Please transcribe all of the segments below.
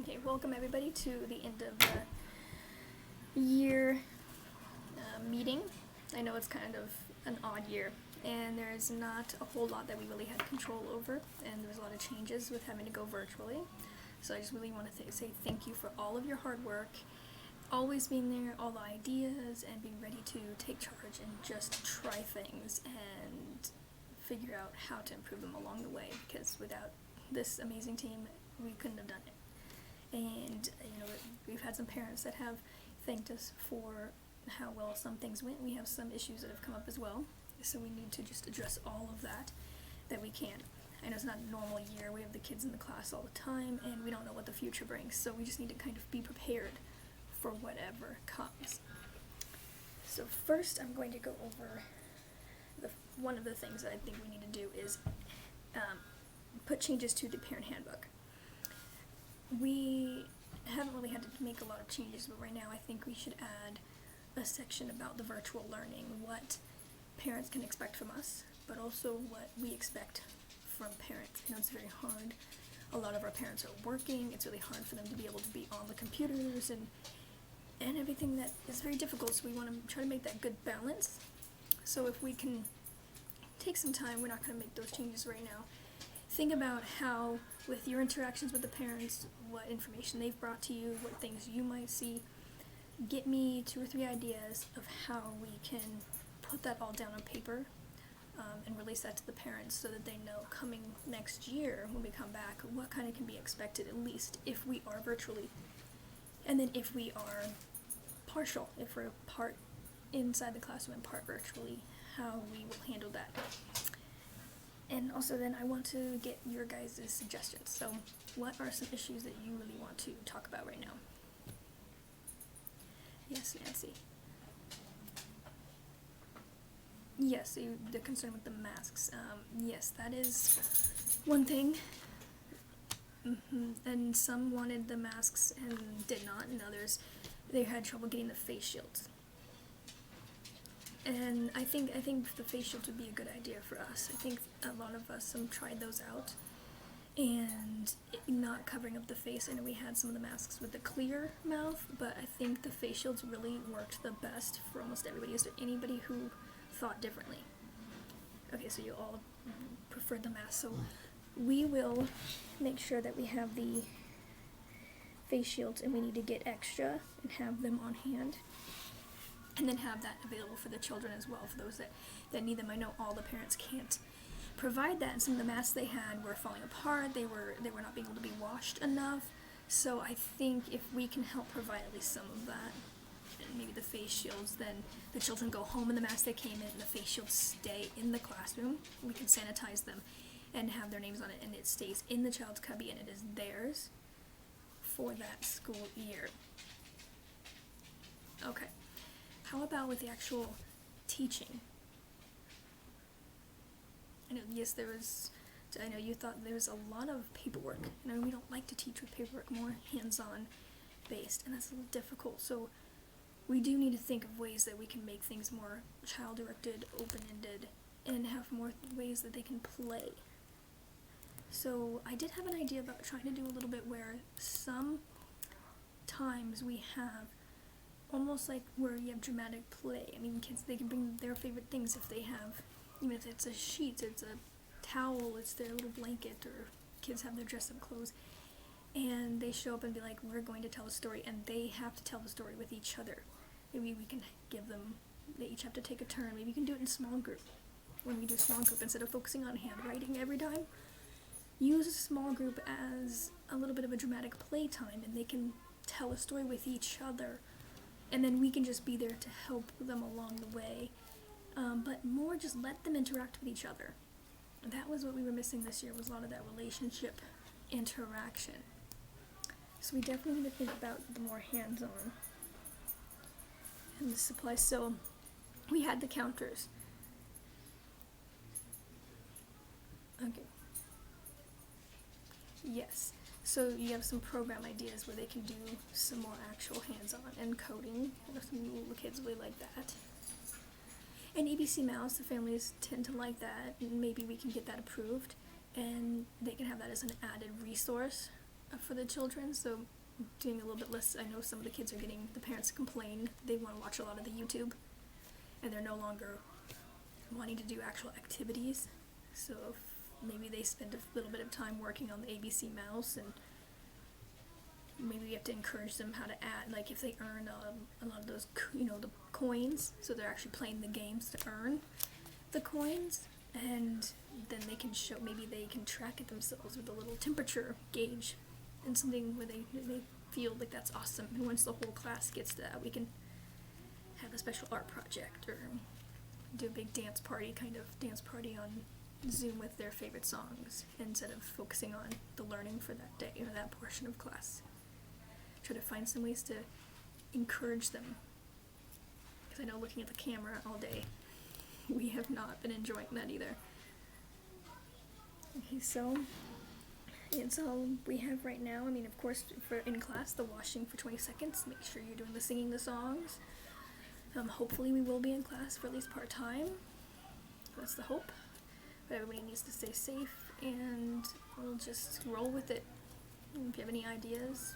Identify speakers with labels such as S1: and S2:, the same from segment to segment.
S1: Okay, welcome everybody to the end of the year meeting. I know it's kind of an odd year, and there's not a whole lot that we really had control over, and there was a lot of changes with having to go virtually. So I just really want to say thank you for all of your hard work, always being there, all the ideas, and being ready to take charge and just try things and figure out how to improve them along the way, because without this amazing team, we couldn't have done it. And we've had some parents that have thanked us for how well some things went. We have some issues that have come up as well, so we need to just address all of that we can. I know it's not a normal year. We have the kids in the class all the time, and we don't know what the future brings, so we just need to kind of be prepared for whatever comes. So first, I'm going to go over one of the things that I think we need to do is put changes to the parent handbook. We haven't really had to make a lot of changes, but right now I think we should add a section about the virtual learning, what parents can expect from us, but also what we expect from parents. I know it's very hard. A lot of our parents are working. It's really hard for them to be able to be on the computers and everything that is very difficult, so we want to try to make that good balance. So if we can take some time, we're not going to make those changes right now. Think about how, with your interactions with the parents, what information they've brought to you, what things you might see. Get me 2 or 3 ideas of how we can put that all down on paper and release that to the parents so that they know coming next year when we come back what kind of can be expected, at least if we are virtually. And then if we are partial, if we're part inside the classroom and part virtually, how we will handle that. And also then I want to get your guys' suggestions. So what are some issues that you really want to talk about right now? Yes, Nancy. Yes, the concern with the masks. Yes, that is one thing. And some wanted the masks and did not, and others, they had trouble getting the face shields. And I think the face shields would be a good idea for us. I think a lot of us tried those out, and not covering up the face. I know we had some of the masks with the clear mouth, but I think the face shields really worked the best for almost everybody. Is there anybody who thought differently? Okay, so you all preferred the mask. So we will make sure that we have the face shields, and we need to get extra and have them on hand. And then have that available for the children as well, for those that need them. I know all the parents can't provide that, and some of the masks they had were falling apart. They were not being able to be washed enough. So I think if we can help provide at least some of that, and maybe the face shields, then the children go home in the mask they came in, and the face shields stay in the classroom. We can sanitize them and have their names on it, and it stays in the child's cubby, and it is theirs for that school year. Okay. How about with the actual teaching? I know you thought there was a lot of paperwork. We don't like to teach with paperwork, more hands-on based, and that's a little difficult. So we do need to think of ways that we can make things more child-directed, open-ended, and have more ways that they can play. So I did have an idea about trying to do a little bit where sometimes we have almost like where you have dramatic play. Kids, they can bring their favorite things if they have, even if it's a sheet, it's a towel, it's their little blanket, or kids have their dress-up clothes, and they show up and be like, we're going to tell a story, and they have to tell the story with each other. Maybe we can give them, they each have to take a turn. Maybe you can do it in small group. When we do small group, instead of focusing on handwriting every time, use a small group as a little bit of a dramatic play time, and they can tell a story with each other. And then we can just be there to help them along the way. But more just let them interact with each other. That was what we were missing this year, was a lot of that relationship interaction. So we definitely need to think about the more hands-on. And the supplies. So we had the counters. Okay. Yes. So you have some program ideas where they can do some more actual hands-on and coding. Some little kids really like that. And ABC Mouse, the families tend to like that, and maybe we can get that approved, and they can have that as an added resource for the children, so doing a little bit less. I know some of the kids are getting, the parents complain they want to watch a lot of the YouTube, and they're no longer wanting to do actual activities, so if maybe they spend a little bit of time working on the ABC mouse, and maybe we have to encourage them how to add, like if they earn a lot of those, the coins, so they're actually playing the games to earn the coins, and then they can show, maybe they can track it themselves with a little temperature gauge and something where they feel like that's awesome. And once the whole class gets that, we can have a special art project or do a big dance party on Zoom with their favorite songs instead of focusing on the learning for that day or that portion of class. Try to find some ways to encourage them, because I know looking at the camera all day, we have not been enjoying that either. Okay, so it's all we have right now. I mean, of course, for in class, the washing for 20 seconds. Make sure you're doing the singing the songs. Hopefully we will be in class for at least part-time. That's the hope. But everybody needs to stay safe, and we'll just roll with it. And if you have any ideas,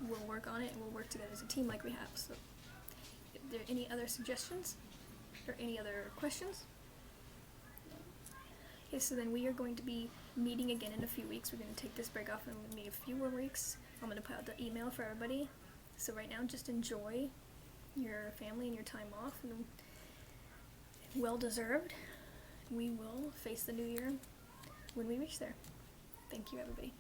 S1: we'll work on it, and we'll work together as a team like we have. So, if there are any other suggestions or any other questions? Okay, so then we are going to be meeting again in a few weeks. We're going to take this break off and we'll meet a few more weeks. I'm going to put out the email for everybody. So right now, just enjoy your family and your time off, and well deserved. We will face the new year when we reach there. Thank you, everybody.